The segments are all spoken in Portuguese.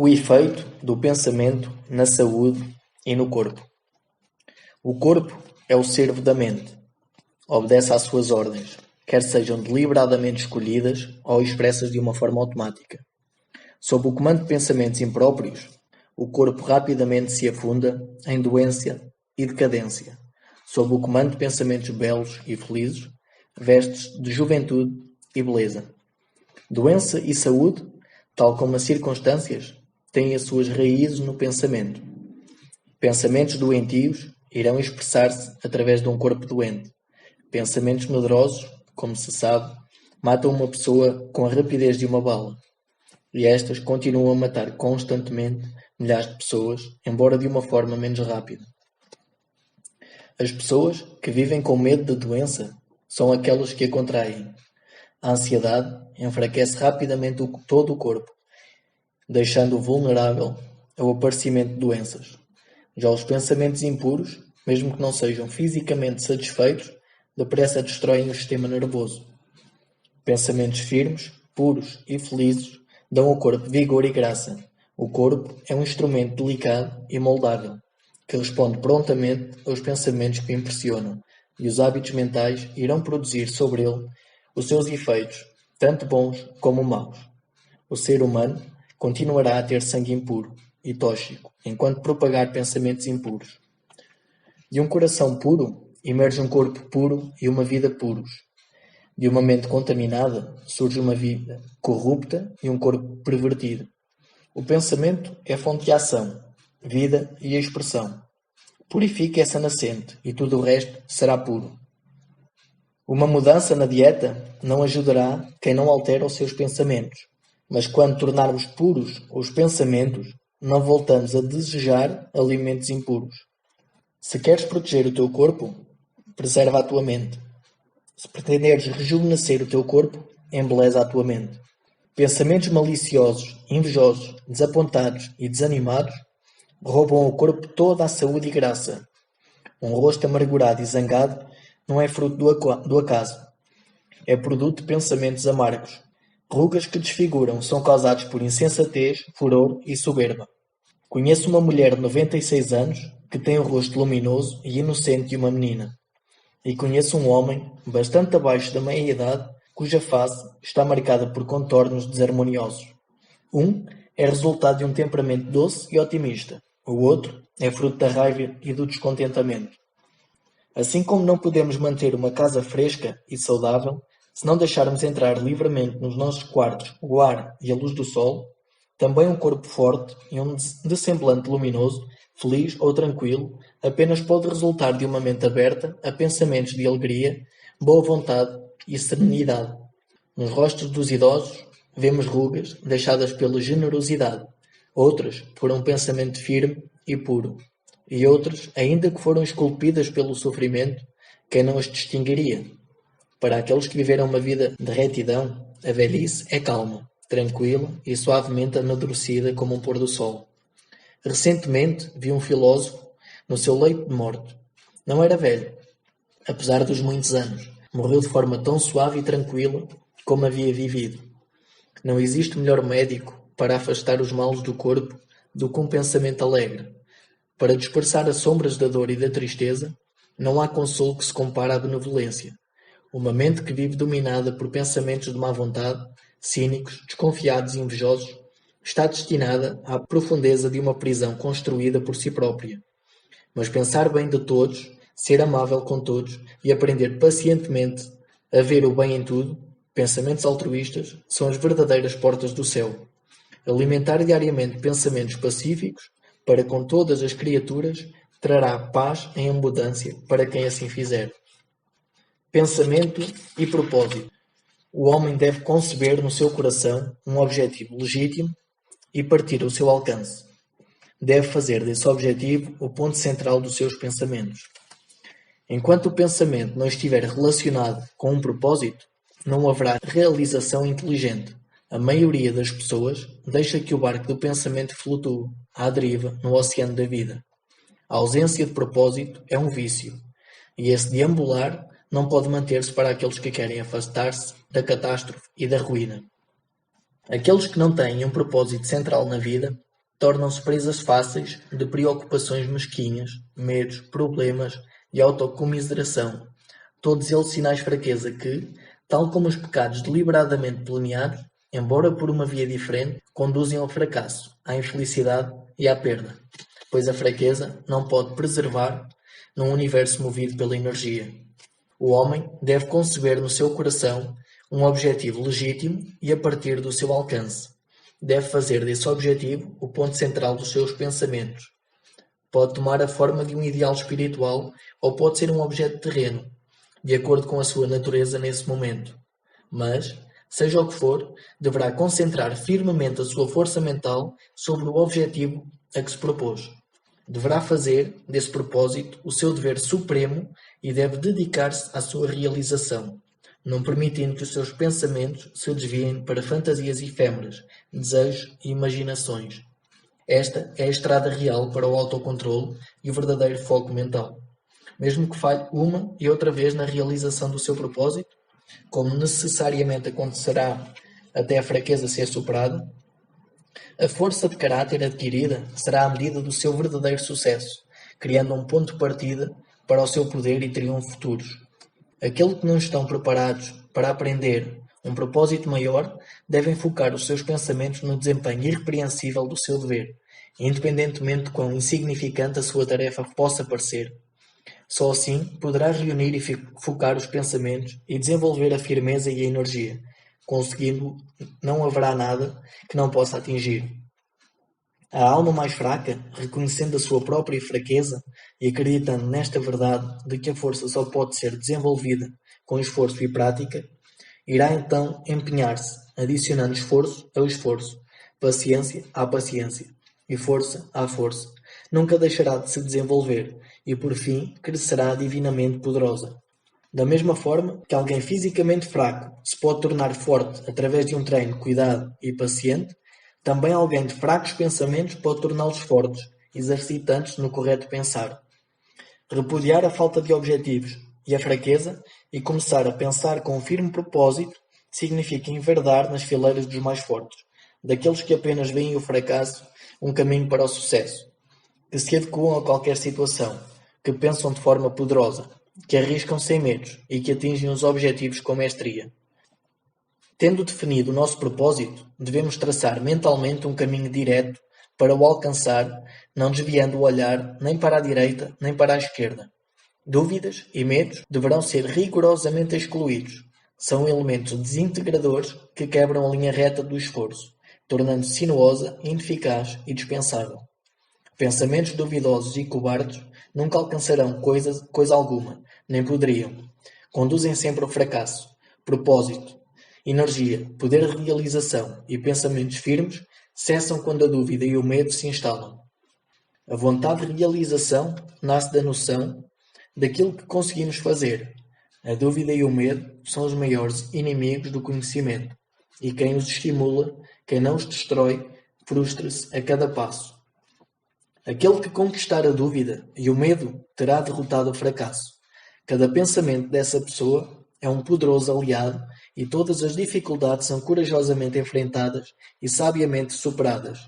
O efeito do pensamento na saúde e no corpo. O corpo é o servo da mente. Obedece às suas ordens, quer sejam deliberadamente escolhidas ou expressas de uma forma automática. Sob o comando de pensamentos impróprios, o corpo rapidamente se afunda em doença e decadência. Sob o comando de pensamentos belos e felizes, veste-se de juventude e beleza. Doença e saúde, tal como as circunstâncias, têm as suas raízes no pensamento. Pensamentos doentios irão expressar-se através de um corpo doente. Pensamentos medrosos, como se sabe, matam uma pessoa com a rapidez de uma bala. E estas continuam a matar constantemente milhares de pessoas, embora de uma forma menos rápida. As pessoas que vivem com medo da doença são aquelas que a contraem. A ansiedade enfraquece rapidamente todo o corpo, deixando-o vulnerável ao aparecimento de doenças. Já os pensamentos impuros, mesmo que não sejam fisicamente satisfeitos, depressa destroem o sistema nervoso. Pensamentos firmes, puros e felizes dão ao corpo vigor e graça. O corpo é um instrumento delicado e moldável, que responde prontamente aos pensamentos que o impressionam, e os hábitos mentais irão produzir sobre ele os seus efeitos, tanto bons como maus. O ser humano continuará a ter sangue impuro e tóxico, enquanto propagar pensamentos impuros. De um coração puro, emerge um corpo puro e uma vida puros. De uma mente contaminada, surge uma vida corrupta e um corpo pervertido. O pensamento é fonte de ação, vida e expressão. Purifique essa nascente e tudo o resto será puro. Uma mudança na dieta não ajudará quem não altera os seus pensamentos. Mas quando tornarmos puros os pensamentos, não voltamos a desejar alimentos impuros. Se queres proteger o teu corpo, preserva a tua mente. Se pretenderes rejuvenescer o teu corpo, embeleza a tua mente. Pensamentos maliciosos, invejosos, desapontados e desanimados roubam ao corpo toda a saúde e graça. Um rosto amargurado e zangado não é fruto do acaso. É produto de pensamentos amargos. Rugas que desfiguram são causados por insensatez, furor e soberba. Conheço uma mulher de 96 anos que tem o rosto luminoso e inocente de uma menina. E conheço um homem, bastante abaixo da meia-idade, cuja face está marcada por contornos desarmoniosos. Um é resultado de um temperamento doce e otimista. O outro é fruto da raiva e do descontentamento. Assim como não podemos manter uma casa fresca e saudável se não deixarmos entrar livremente nos nossos quartos o ar e a luz do sol, também um corpo forte e um semblante luminoso, feliz ou tranquilo, apenas pode resultar de uma mente aberta a pensamentos de alegria, boa vontade e serenidade. Nos rostos dos idosos, vemos rugas deixadas pela generosidade, outras por um pensamento firme e puro, e outras, ainda que foram esculpidas pelo sofrimento, quem não as distinguiria? Para aqueles que viveram uma vida de retidão, a velhice é calma, tranquila e suavemente amadurecida como um pôr do sol. Recentemente vi um filósofo no seu leito de morte. Não era velho, apesar dos muitos anos. Morreu de forma tão suave e tranquila como havia vivido. Não existe melhor médico para afastar os males do corpo do que um pensamento alegre. Para dispersar as sombras da dor e da tristeza, não há consolo que se compare à benevolência. Uma mente que vive dominada por pensamentos de má vontade, cínicos, desconfiados e invejosos, está destinada à profundeza de uma prisão construída por si própria. Mas pensar bem de todos, ser amável com todos e aprender pacientemente a ver o bem em tudo, pensamentos altruístas, são as verdadeiras portas do céu. Alimentar diariamente pensamentos pacíficos para com todas as criaturas trará paz em abundância para quem assim fizer. Pensamento e propósito. O homem deve conceber no seu coração um objetivo legítimo e partir ao seu alcance. Deve fazer desse objetivo o ponto central dos seus pensamentos. Enquanto o pensamento não estiver relacionado com um propósito, não haverá realização inteligente. A maioria das pessoas deixa que o barco do pensamento flutue à deriva no oceano da vida. A ausência de propósito é um vício, e esse deambular não pode manter-se para aqueles que querem afastar-se da catástrofe e da ruína. Aqueles que não têm um propósito central na vida tornam-se presas fáceis de preocupações mesquinhas, medos, problemas e autocomiseração, todos eles sinais de fraqueza que, tal como os pecados deliberadamente planeados, embora por uma via diferente, conduzem ao fracasso, à infelicidade e à perda, pois a fraqueza não pode preservar num universo movido pela energia. O homem deve conceber no seu coração um objetivo legítimo e a partir do seu alcance. Deve fazer desse objetivo o ponto central dos seus pensamentos. Pode tomar a forma de um ideal espiritual ou pode ser um objeto terreno, de acordo com a sua natureza nesse momento. Mas, seja o que for, deverá concentrar firmemente a sua força mental sobre o objetivo a que se propôs. Deverá fazer, desse propósito, o seu dever supremo e deve dedicar-se à sua realização, não permitindo que os seus pensamentos se desviem para fantasias efêmeras, desejos e imaginações. Esta é a estrada real para o autocontrole e o verdadeiro foco mental. Mesmo que falhe uma e outra vez na realização do seu propósito, como necessariamente acontecerá até a fraqueza ser superada, a força de caráter adquirida será a medida do seu verdadeiro sucesso, criando um ponto de partida para o seu poder e triunfo futuros. Aqueles que não estão preparados para aprender um propósito maior devem focar os seus pensamentos no desempenho irrepreensível do seu dever, independentemente de quão insignificante a sua tarefa possa parecer. Só assim poderá reunir e focar os pensamentos e desenvolver a firmeza e a energia. Conseguindo, não haverá nada que não possa atingir. A alma mais fraca, reconhecendo a sua própria fraqueza e acreditando nesta verdade de que a força só pode ser desenvolvida com esforço e prática, irá então empenhar-se, adicionando esforço ao esforço, paciência à paciência e força à força. Nunca deixará de se desenvolver e, por fim, crescerá divinamente poderosa. Da mesma forma que alguém fisicamente fraco se pode tornar forte através de um treino cuidado e paciente, também alguém de fracos pensamentos pode torná-los fortes, exercitando-se no correto pensar. Repudiar a falta de objetivos e a fraqueza e começar a pensar com um firme propósito significa enverdar nas fileiras dos mais fortes, daqueles que apenas veem o fracasso um caminho para o sucesso, que se adequam a qualquer situação, que pensam de forma poderosa, que arriscam sem medos e que atingem os objetivos com mestria. Tendo definido o nosso propósito, devemos traçar mentalmente um caminho direto para o alcançar, não desviando o olhar nem para a direita nem para a esquerda. Dúvidas e medos deverão ser rigorosamente excluídos. São elementos desintegradores que quebram a linha reta do esforço, tornando-se sinuosa, ineficaz e dispensável. Pensamentos duvidosos e cobardes nunca alcançarão coisa alguma, nem poderiam. Conduzem sempre ao fracasso. Propósito, energia, poder de realização e pensamentos firmes cessam quando a dúvida e o medo se instalam. A vontade de realização nasce da noção daquilo que conseguimos fazer. A dúvida e o medo são os maiores inimigos do conhecimento, e quem os estimula, quem não os destrói, frustra-se a cada passo. Aquele que conquistar a dúvida e o medo terá derrotado o fracasso. Cada pensamento dessa pessoa é um poderoso aliado e todas as dificuldades são corajosamente enfrentadas e sabiamente superadas.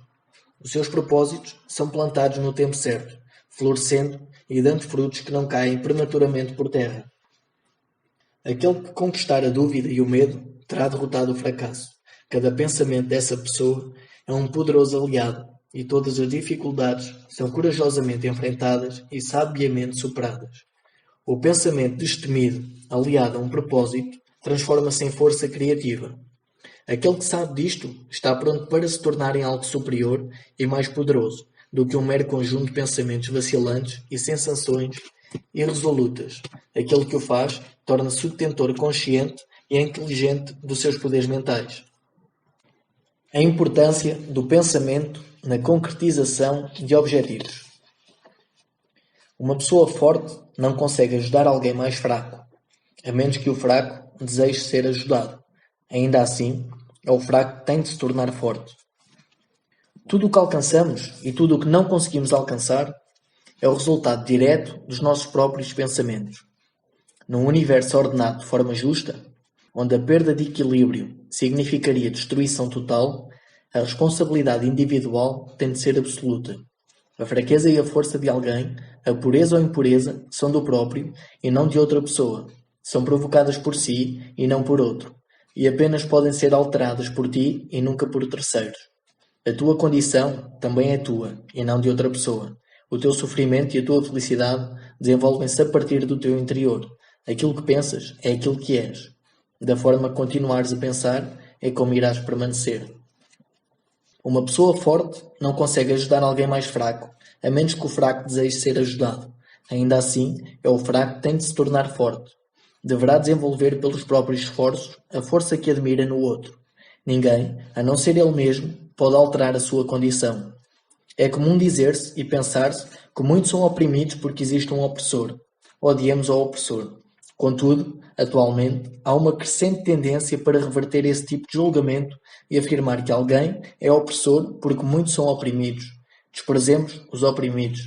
Os seus propósitos são plantados no tempo certo, florescendo e dando frutos que não caem prematuramente por terra. Aquele que conquistar a dúvida e o medo terá derrotado o fracasso. Cada pensamento dessa pessoa é um poderoso aliado e todas as dificuldades são corajosamente enfrentadas e sabiamente superadas. O pensamento destemido, aliado a um propósito, transforma-se em força criativa. Aquele que sabe disto está pronto para se tornar em algo superior e mais poderoso do que um mero conjunto de pensamentos vacilantes e sensações irresolutas. Aquele que o faz torna-se o detentor consciente e inteligente dos seus poderes mentais. A importância do pensamento na concretização de objetivos. Uma pessoa forte não consegue ajudar alguém mais fraco, a menos que o fraco deseje ser ajudado. Ainda assim, é o fraco que tem de se tornar forte. Tudo o que alcançamos e tudo o que não conseguimos alcançar é o resultado direto dos nossos próprios pensamentos. Num universo ordenado de forma justa, onde a perda de equilíbrio significaria destruição total, A responsabilidade individual tem de ser absoluta. A fraqueza e a força de alguém, a pureza ou impureza, são do próprio e não de outra pessoa. São provocadas por si e não por outro, e apenas podem ser alteradas por ti e nunca por terceiros. A tua condição também é tua e não de outra pessoa. O teu sofrimento e a tua felicidade desenvolvem-se a partir do teu interior. Aquilo que pensas é aquilo que és. Da forma que continuares a pensar é como irás permanecer. Uma pessoa forte não consegue ajudar alguém mais fraco, a menos que o fraco deseje ser ajudado. Ainda assim, é o fraco que tem de se tornar forte. Deverá desenvolver pelos próprios esforços a força que admira no outro. Ninguém, a não ser ele mesmo, pode alterar a sua condição. É comum dizer-se e pensar-se que muitos são oprimidos porque existe um opressor. Odiamos ao opressor. Contudo, atualmente, há uma crescente tendência para reverter esse tipo de julgamento e afirmar que alguém é opressor porque muitos são oprimidos. Desprezemos os oprimidos.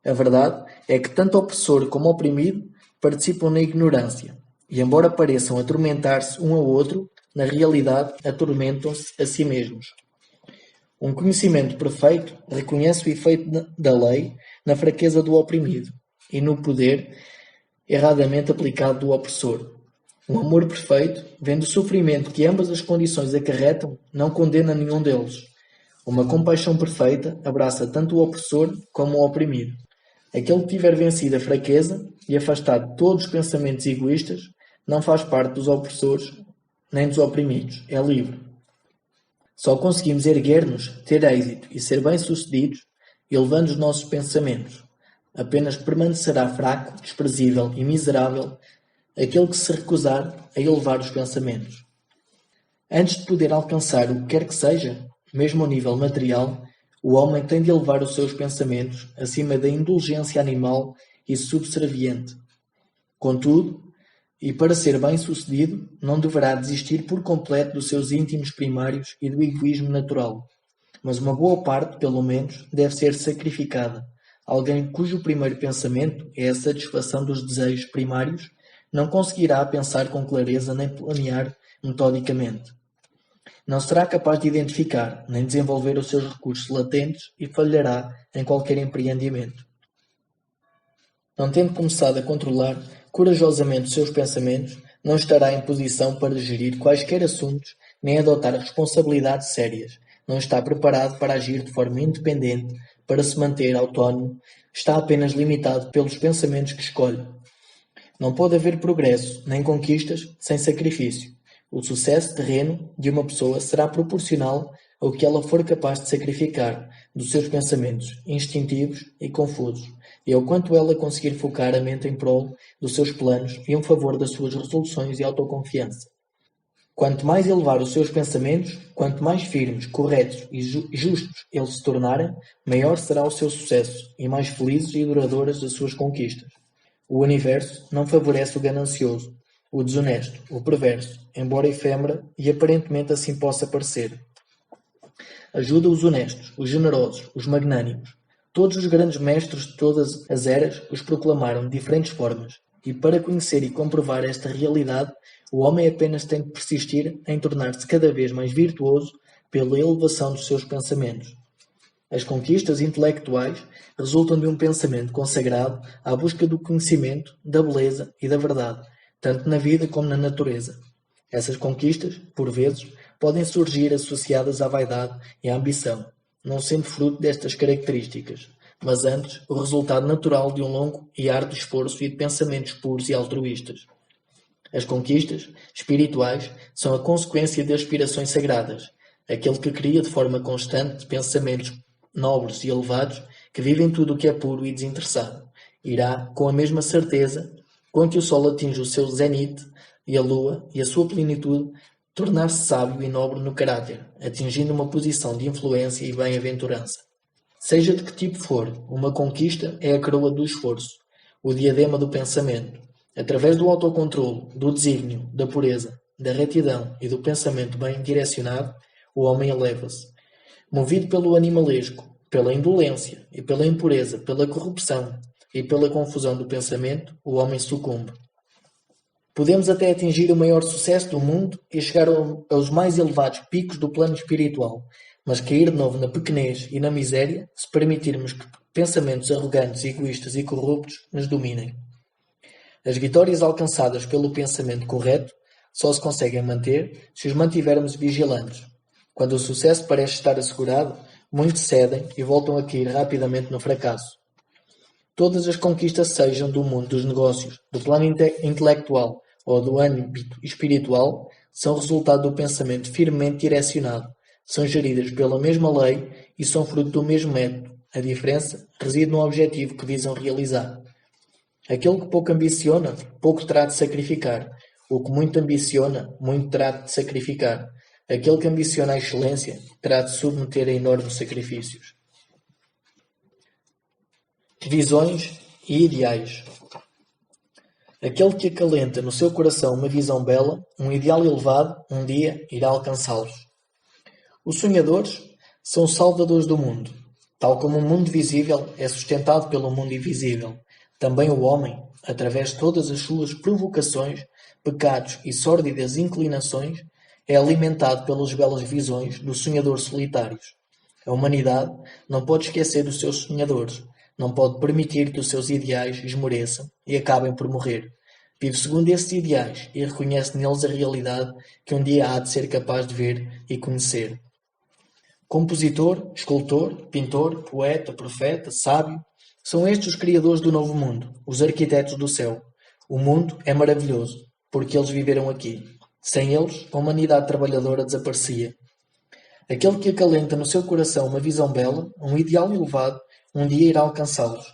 A verdade é que tanto opressor como oprimido participam na ignorância, e embora pareçam atormentar-se um ao outro, na realidade atormentam-se a si mesmos. Um conhecimento perfeito reconhece o efeito da lei na fraqueza do oprimido e no poder erradamente aplicado do opressor. Um amor perfeito, vendo o sofrimento que ambas as condições acarretam, não condena nenhum deles. Uma compaixão perfeita abraça tanto o opressor como o oprimido. Aquele que tiver vencido a fraqueza e afastado todos os pensamentos egoístas não faz parte dos opressores nem dos oprimidos, é livre. Só conseguimos erguer-nos, ter êxito e ser bem-sucedidos elevando os nossos pensamentos. Apenas permanecerá fraco, desprezível e miserável aquele que se recusar a elevar os pensamentos. Antes de poder alcançar o que quer que seja, mesmo a nível material, o homem tem de elevar os seus pensamentos acima da indulgência animal e subserviente. Contudo, e para ser bem-sucedido, não deverá desistir por completo dos seus íntimos primários e do egoísmo natural. Mas uma boa parte, pelo menos, deve ser sacrificada. Alguém cujo primeiro pensamento é a satisfação dos desejos primários não conseguirá pensar com clareza nem planear metodicamente. Não será capaz de identificar nem desenvolver os seus recursos latentes e falhará em qualquer empreendimento. Não tendo começado a controlar corajosamente os seus pensamentos, não estará em posição para gerir quaisquer assuntos nem adotar responsabilidades sérias. Não está preparado para agir de forma independente, para se manter autónomo, está apenas limitado pelos pensamentos que escolhe. Não pode haver progresso, nem conquistas, sem sacrifício. O sucesso terreno de uma pessoa será proporcional ao que ela for capaz de sacrificar dos seus pensamentos instintivos e confusos, e ao quanto ela conseguir focar a mente em prol dos seus planos e em favor das suas resoluções e autoconfiança. Quanto mais elevar os seus pensamentos, quanto mais firmes, corretos e justos eles se tornarem, maior será o seu sucesso e mais felizes e duradouras as suas conquistas. O universo não favorece o ganancioso, o desonesto, o perverso, embora efêmera e aparentemente assim possa parecer. Ajuda os honestos, os generosos, os magnânimos. Todos os grandes mestres de todas as eras os proclamaram de diferentes formas, e para conhecer e comprovar esta realidade, o homem apenas tem de persistir em tornar-se cada vez mais virtuoso pela elevação dos seus pensamentos. As conquistas intelectuais resultam de um pensamento consagrado à busca do conhecimento, da beleza e da verdade, tanto na vida como na natureza. Essas conquistas, por vezes, podem surgir associadas à vaidade e à ambição, não sendo fruto destas características, mas antes o resultado natural de um longo e árduo esforço e de pensamentos puros e altruístas. As conquistas espirituais são a consequência de aspirações sagradas. Aquele que cria de forma constante pensamentos nobres e elevados, que vivem tudo o que é puro e desinteressado, irá, com a mesma certeza com que o sol atinge o seu zénite e a lua e a sua plenitude, tornar-se sábio e nobre no caráter, atingindo uma posição de influência e bem-aventurança. Seja de que tipo for, uma conquista é a coroa do esforço, o diadema do pensamento. Através do autocontrolo, do desígnio, da pureza, da retidão e do pensamento bem direcionado, o homem eleva-se. Movido pelo animalesco, pela indolência e pela impureza, pela corrupção e pela confusão do pensamento, o homem sucumbe. Podemos até atingir o maior sucesso do mundo e chegar aos mais elevados picos do plano espiritual, mas cair de novo na pequenez e na miséria se permitirmos que pensamentos arrogantes, egoístas e corruptos nos dominem. As vitórias alcançadas pelo pensamento correto só se conseguem manter se os mantivermos vigilantes. Quando o sucesso parece estar assegurado, muitos cedem e voltam a cair rapidamente no fracasso. Todas as conquistas, sejam do mundo dos negócios, do plano intelectual ou do âmbito espiritual, são resultado do pensamento firmemente direcionado, são geridas pela mesma lei e são fruto do mesmo método. A diferença reside no objetivo que visam realizar. Aquele que pouco ambiciona, pouco terá de sacrificar. O que muito ambiciona, muito terá de sacrificar. Aquele que ambiciona a excelência, terá de submeter a enormes sacrifícios. Visões e ideais. Aquele que acalenta no seu coração uma visão bela, um ideal elevado, um dia irá alcançá-los. Os sonhadores são os salvadores do mundo. Tal como o mundo visível é sustentado pelo mundo invisível, também o homem, através de todas as suas provocações, pecados e sórdidas inclinações, é alimentado pelas belas visões dos sonhadores solitários. A humanidade não pode esquecer os seus sonhadores, não pode permitir que os seus ideais esmoreçam e acabem por morrer. Vive segundo esses ideais e reconhece neles a realidade que um dia há de ser capaz de ver e conhecer. Compositor, escultor, pintor, poeta, profeta, sábio, são estes os criadores do novo mundo, os arquitetos do céu. O mundo é maravilhoso, porque eles viveram aqui. Sem eles, a humanidade trabalhadora desaparecia. Aquele que acalenta no seu coração uma visão bela, um ideal elevado, um dia irá alcançá-los.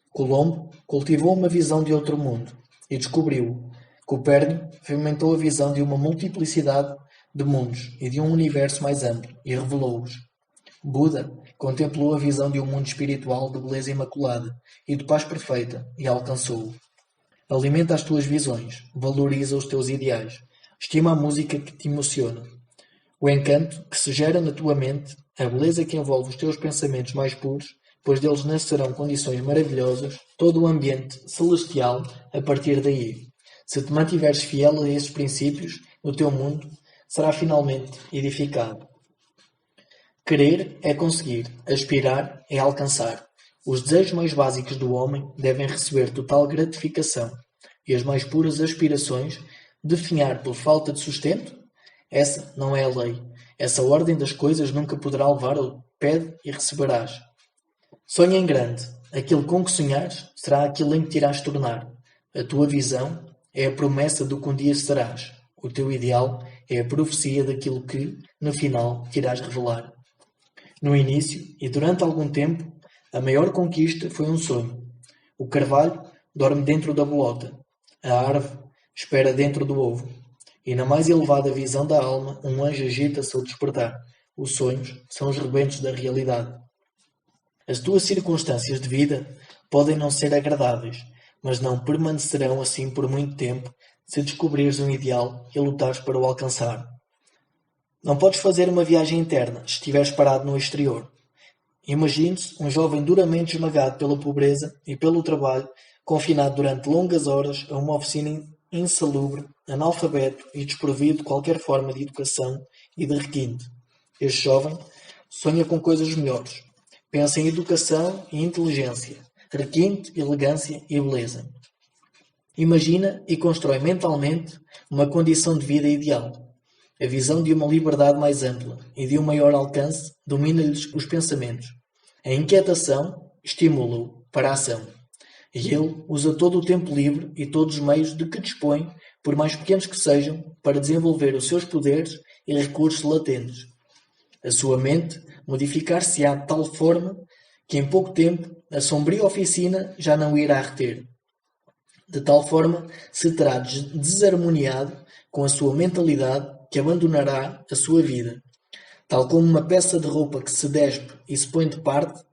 Colombo cultivou uma visão de outro mundo e descobriu-o. Copérnico fomentou a visão de uma multiplicidade de mundos e de um universo mais amplo e revelou-os. Buda contemplou a visão de um mundo espiritual de beleza imaculada e de paz perfeita e alcançou-o. Alimenta as tuas visões, valoriza os teus ideais, estima a música que te emociona. O encanto que se gera na tua mente, a beleza que envolve os teus pensamentos mais puros, pois deles nascerão condições maravilhosas, todo o ambiente celestial a partir daí. Se te mantiveres fiel a esses princípios, o teu mundo será finalmente edificado. Querer é conseguir, aspirar é alcançar. Os desejos mais básicos do homem devem receber total gratificação, e as mais puras aspirações, definhar por falta de sustento? Essa não é a lei. Essa ordem das coisas nunca poderá levar ao pede e receberás. Sonha em grande. Aquilo com que sonhares será aquilo em que te irás tornar. A tua visão é a promessa do que um dia serás. O teu ideal é a profecia daquilo que, no final, te irás revelar. No início e durante algum tempo, a maior conquista foi um sonho. O carvalho dorme dentro da bolota. A árvore espera dentro do ovo. E na mais elevada visão da alma, um anjo agita-se ao despertar. Os sonhos são os rebentos da realidade. As tuas circunstâncias de vida podem não ser agradáveis, mas não permanecerão assim por muito tempo se descobrires um ideal e lutares para o alcançar. Não podes fazer uma viagem interna se estiveres parado no exterior. Imagine-se um jovem duramente esmagado pela pobreza e pelo trabalho, confinado durante longas horas a uma oficina insalubre, analfabeto e desprovido de qualquer forma de educação e de requinte. Este jovem sonha com coisas melhores. Pensa em educação e inteligência, requinte, elegância e beleza. Imagina e constrói mentalmente uma condição de vida ideal. A visão de uma liberdade mais ampla e de um maior alcance domina-lhes os pensamentos. A inquietação estimula-o para a ação. E ele usa todo o tempo livre e todos os meios de que dispõe, por mais pequenos que sejam, para desenvolver os seus poderes e recursos latentes. A sua mente modificar-se-á de tal forma que em pouco tempo a sombria oficina já não o irá reter. De tal forma se terá desarmoniado com a sua mentalidade que abandonará a sua vida. Tal como uma peça de roupa que se despe e se põe de parte,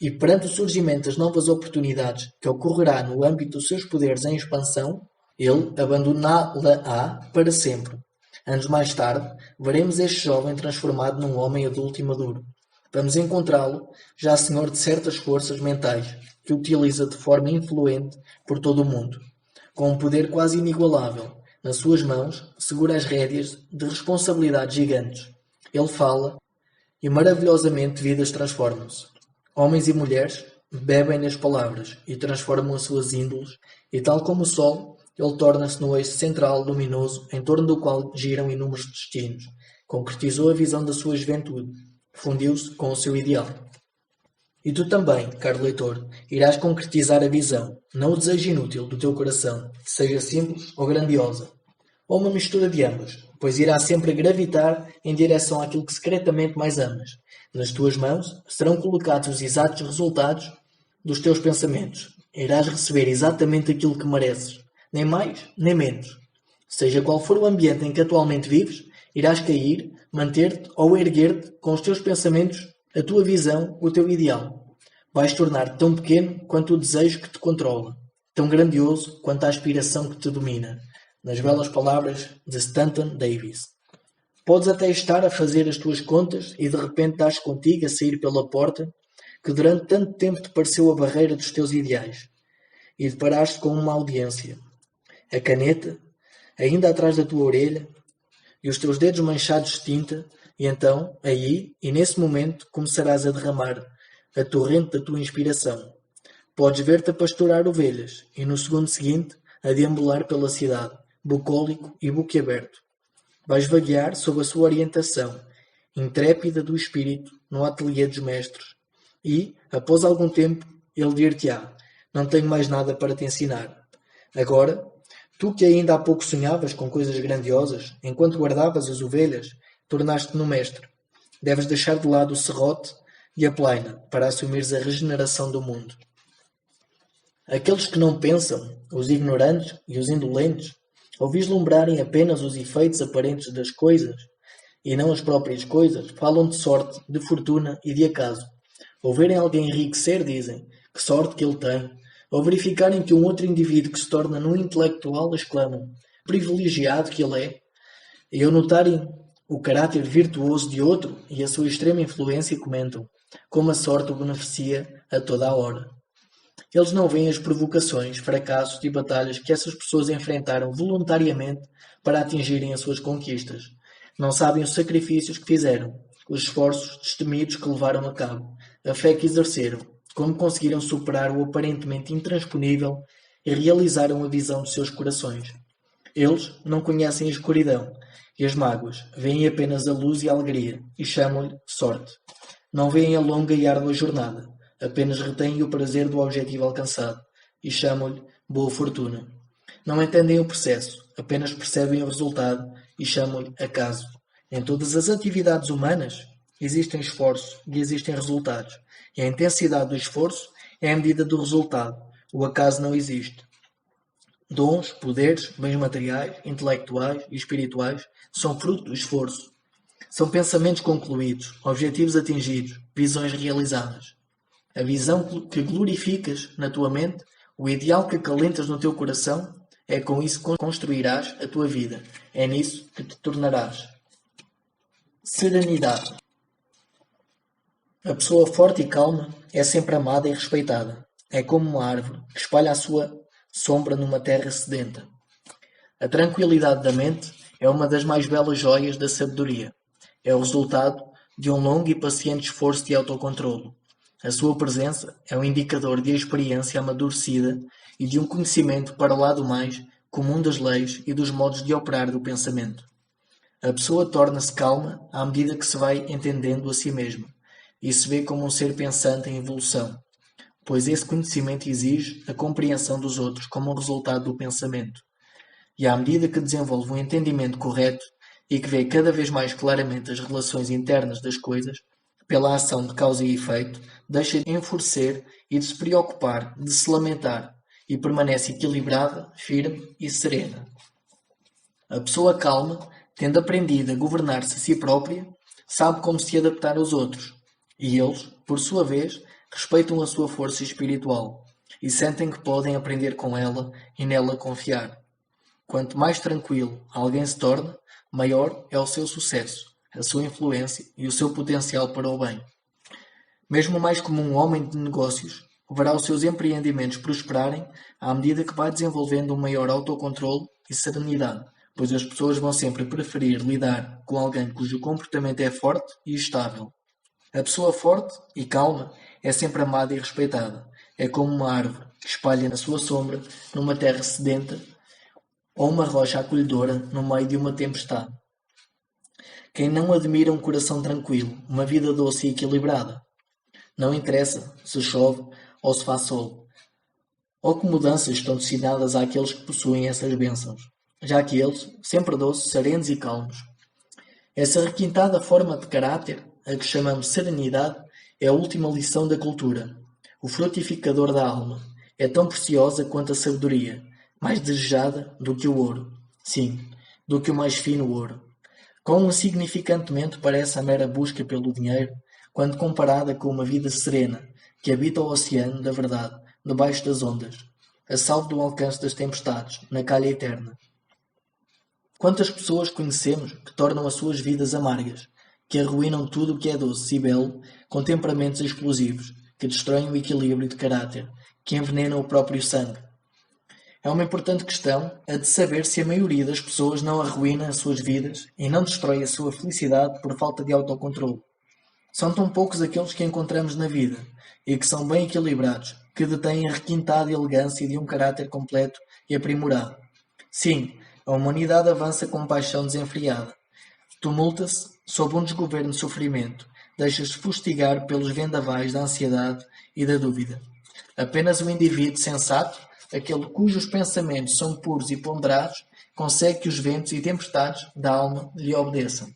e perante o surgimento das novas oportunidades que ocorrerá no âmbito dos seus poderes em expansão, ele abandoná-la-á para sempre. Anos mais tarde, veremos este jovem transformado num homem adulto e maduro. Vamos encontrá-lo já senhor de certas forças mentais, que utiliza de forma influente por todo o mundo, com um poder quase inigualável, Nas suas mãos, segura as rédeas de responsabilidades gigantes. Ele fala e maravilhosamente vidas transformam-se. Homens e mulheres bebem nas palavras e transformam as suas índoles, e tal como o sol, ele torna-se no eixo central luminoso em torno do qual giram inúmeros destinos. Concretizou a visão da sua juventude, fundiu-se com o seu ideal. E tu também, caro leitor, irás concretizar a visão, não o desejo inútil do teu coração, seja simples ou grandiosa, ou uma mistura de ambas, pois irá sempre gravitar em direção àquilo que secretamente mais amas. Nas tuas mãos serão colocados os exatos resultados dos teus pensamentos. Irás receber exatamente aquilo que mereces, nem mais, nem menos. Seja qual for o ambiente em que atualmente vives, irás cair, manter-te ou erguer-te com os teus pensamentos, a tua visão, o teu ideal. Vais tornar-te tão pequeno quanto o desejo que te controla, tão grandioso quanto a aspiração que te domina. Nas belas palavras de Stanton Davis. Podes até estar a fazer as tuas contas e de repente estás contigo a sair pela porta que durante tanto tempo te pareceu a barreira dos teus ideais e deparaste com uma audiência. A caneta, ainda atrás da tua orelha, e os teus dedos manchados de tinta, e então, aí e nesse momento, começarás a derramar a torrente da tua inspiração. Podes ver-te a pastorar ovelhas e no segundo seguinte a deambular pela cidade, bucólico e boquiaberto. Vais vaguear sob a sua orientação, intrépida do espírito, no ateliê dos mestres. E, após algum tempo, ele dir-te-á: não tenho mais nada para te ensinar. Agora, tu que ainda há pouco sonhavas com coisas grandiosas, enquanto guardavas as ovelhas, tornaste-te no mestre. Deves deixar de lado o serrote e a plaina para assumires a regeneração do mundo. Aqueles que não pensam, os ignorantes e os indolentes, ao vislumbrarem apenas os efeitos aparentes das coisas, e não as próprias coisas, falam de sorte, de fortuna e de acaso. Ao verem alguém enriquecer, dizem: que sorte que ele tem. Ao verificarem que um outro indivíduo que se torna num intelectual, exclamam: privilegiado que ele é. E ao notarem o caráter virtuoso de outro e a sua extrema influência, comentam: como a sorte o beneficia a toda a hora. Eles não veem as provocações, fracassos e batalhas que essas pessoas enfrentaram voluntariamente para atingirem as suas conquistas. Não sabem os sacrifícios que fizeram, os esforços destemidos que levaram a cabo, a fé que exerceram, como conseguiram superar o aparentemente intransponível e realizaram a visão dos seus corações. Eles não conhecem a escuridão e as mágoas, veem apenas a luz e a alegria e chamam-lhe sorte. Não veem a longa e árdua jornada, apenas retêm o prazer do objetivo alcançado e chamam-lhe boa fortuna. Não entendem o processo, apenas percebem o resultado e chamam-lhe acaso. Em todas as atividades humanas existem esforços e existem resultados, e a intensidade do esforço é a medida do resultado. O acaso não existe. Dons, poderes, bens materiais, intelectuais e espirituais são fruto do esforço. São pensamentos concluídos, objetivos atingidos, visões realizadas. A visão que glorificas na tua mente, o ideal que acalentas no teu coração, é com isso que construirás a tua vida. É nisso que te tornarás. Serenidade. A pessoa forte e calma é sempre amada e respeitada. É como uma árvore que espalha a sua sombra numa terra sedenta. A tranquilidade da mente é uma das mais belas joias da sabedoria. É o resultado de um longo e paciente esforço de autocontrolo. A sua presença é um indicador de experiência amadurecida e de um conhecimento para lá do mais comum das leis e dos modos de operar do pensamento. A pessoa torna-se calma à medida que se vai entendendo a si mesma e se vê como um ser pensante em evolução, pois esse conhecimento exige a compreensão dos outros como um resultado do pensamento. E à medida que desenvolve um entendimento correto e que vê cada vez mais claramente as relações internas das coisas, pela ação de causa e efeito, deixa de enfurecer e de se preocupar, de se lamentar, e permanece equilibrada, firme e serena. A pessoa calma, tendo aprendido a governar-se a si própria, sabe como se adaptar aos outros, e eles, por sua vez, respeitam a sua força espiritual e sentem que podem aprender com ela e nela confiar. Quanto mais tranquilo alguém se torna, maior é o seu sucesso, a sua influência e o seu potencial para o bem. Mesmo o mais comum homem de negócios verá os seus empreendimentos prosperarem à medida que vai desenvolvendo um maior autocontrole e serenidade, pois as pessoas vão sempre preferir lidar com alguém cujo comportamento é forte e estável. A pessoa forte e calma é sempre amada e respeitada. É como uma árvore que espalha na sua sombra numa terra sedenta ou uma rocha acolhedora no meio de uma tempestade. Quem não admira um coração tranquilo, uma vida doce e equilibrada? Não interessa se chove ou se faz sol, ou que mudanças estão destinadas àqueles que possuem essas bênçãos, já que eles, sempre doces, serenos e calmos. Essa requintada forma de caráter, a que chamamos serenidade, é a última lição da cultura, o frutificador da alma. É tão preciosa quanto a sabedoria, mais desejada do que o ouro. Sim, do que o mais fino ouro. Quão insignificantemente parece a mera busca pelo dinheiro, quando comparada com uma vida serena, que habita o oceano da verdade, debaixo das ondas, a salvo do alcance das tempestades, na calha eterna. Quantas pessoas conhecemos que tornam as suas vidas amargas, que arruinam tudo o que é doce e belo, com temperamentos explosivos, que destroem o equilíbrio de caráter, que envenenam o próprio sangue? É uma importante questão a de saber se a maioria das pessoas não arruína as suas vidas e não destrói a sua felicidade por falta de autocontrole. São tão poucos aqueles que encontramos na vida, e que são bem equilibrados, que detêm a requintada elegância de um caráter completo e aprimorado. Sim, a humanidade avança com paixão desenfreada. Tumulta-se sob um desgoverno de sofrimento, deixa-se fustigar pelos vendavais da ansiedade e da dúvida. Apenas o indivíduo sensato, aquele cujos pensamentos são puros e ponderados, consegue que os ventos e tempestades da alma lhe obedeçam.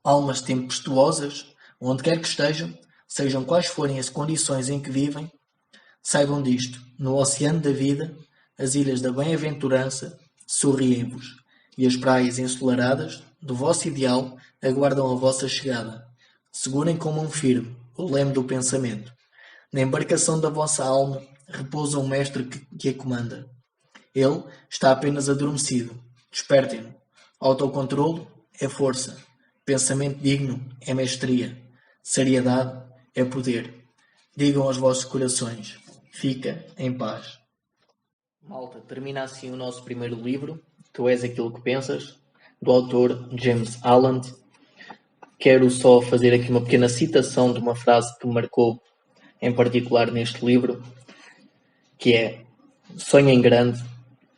Almas tempestuosas, onde quer que estejam, sejam quais forem as condições em que vivem, saibam disto: no oceano da vida, as ilhas da bem-aventurança sorriem-vos, e as praias ensolaradas do vosso ideal aguardam a vossa chegada. Segurem com mão firme o leme do pensamento. Na embarcação da vossa alma repousa um mestre que a comanda. Ele está apenas adormecido. Despertem-no. Autocontrolo é força. Pensamento digno é mestria. Seriedade é poder. Digam aos vossos corações: fica em paz. Malta, termina assim o nosso primeiro livro, Tu és aquilo que pensas, do autor James Allen. Quero só fazer aqui uma pequena citação de uma frase que me marcou em particular neste livro, que é: sonha em grande,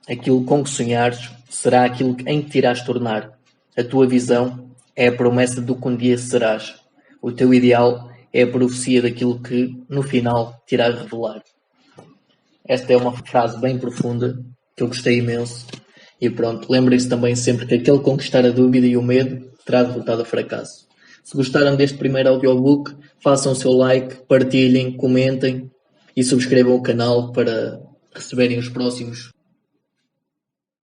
aquilo com que sonhares será aquilo em que te irás tornar. A tua visão é a promessa do que um dia serás. O teu ideal é a profecia daquilo que, no final, te irá revelar. Esta é uma frase bem profunda, que eu gostei imenso. E pronto, lembrem-se também sempre que aquele conquistar a dúvida e o medo terá derrotado o fracasso. Se gostaram deste primeiro audiobook, façam o seu like, partilhem, comentem e subscrevam o canal para receberem os próximos